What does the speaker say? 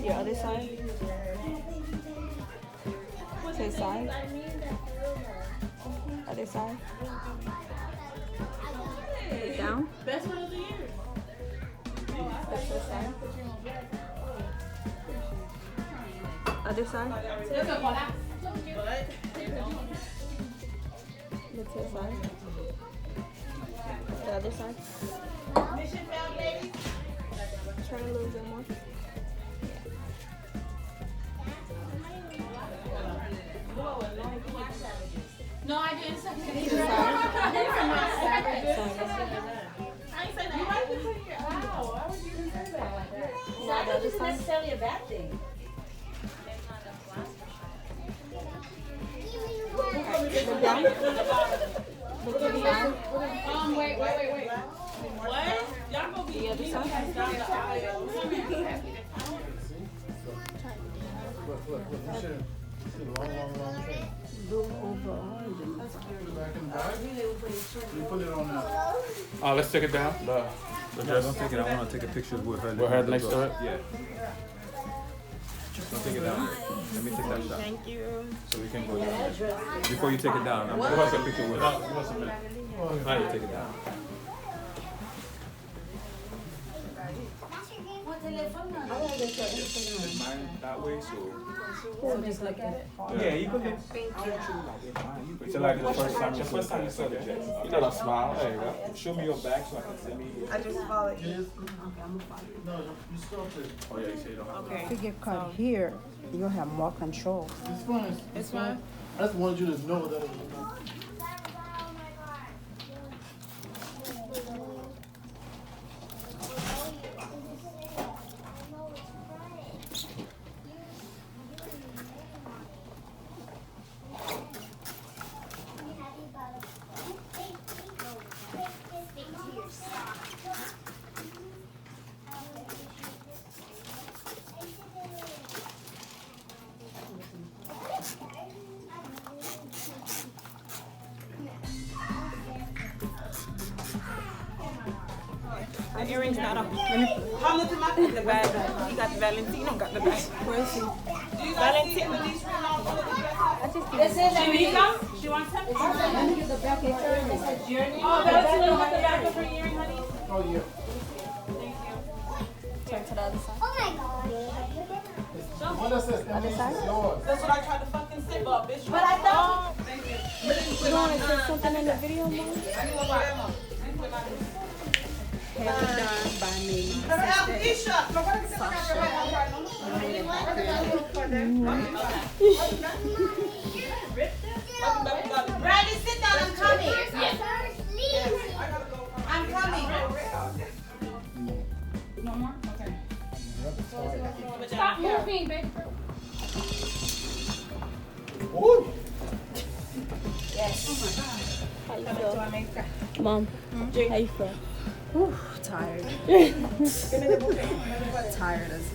Your other side. To the side. Other side. Down. Best one of the year. Push to the side. Other side. Look to the side. The other side. Mission found, ladies. Turn a little bit more. No, I didn't say that. I ain't say that. You might be putting your ow. Why would you even say that like that? Not that it's necessarily a bad thing. Look down. Look to the side. Wait. What? Y'all gonna be the other side? Look. Let's take it down. Yeah, don't take it. I want to take a picture with her. With her next to it? Yeah. Don't take it down. Let me take that shot. Thank you. So we can go down. Before you take it down, I'm going to take a picture with her. How do you take it down? Mine that way, so just look at it. yeah, you can look. It's like the first time you saw the jet. You know that smile. There you go. Show me your back so I can see me. I just followed you. Okay, I'm gonna follow you. No, you still have to. Oh yeah, you say you don't have. Okay. If you get caught here, you'll have more control. It's fine. It's fine. I just wanted you to know that it was. The earrings not on. How much am I in the bag? You got the Valentino, got the bag. Where is he? Valentino. This is Jamaica? She wants some? Let me get the back of her. This is Journey. Oh, Valentino got the back of her earring, honey? Oh, yeah. Thank you. Turn to the other side. Oh my God. The one that says Emily is yours. That's what I tried to fucking say, but bitch. But I thought. Thank you. You want to say something in the video, Mom? Hair done by me. Bradley, sit down. I'm coming. I'm coming. No more? Okay. Stop moving, baby. Ooh. Yes. How you feel? Mom, how you feel? Tired. Tired as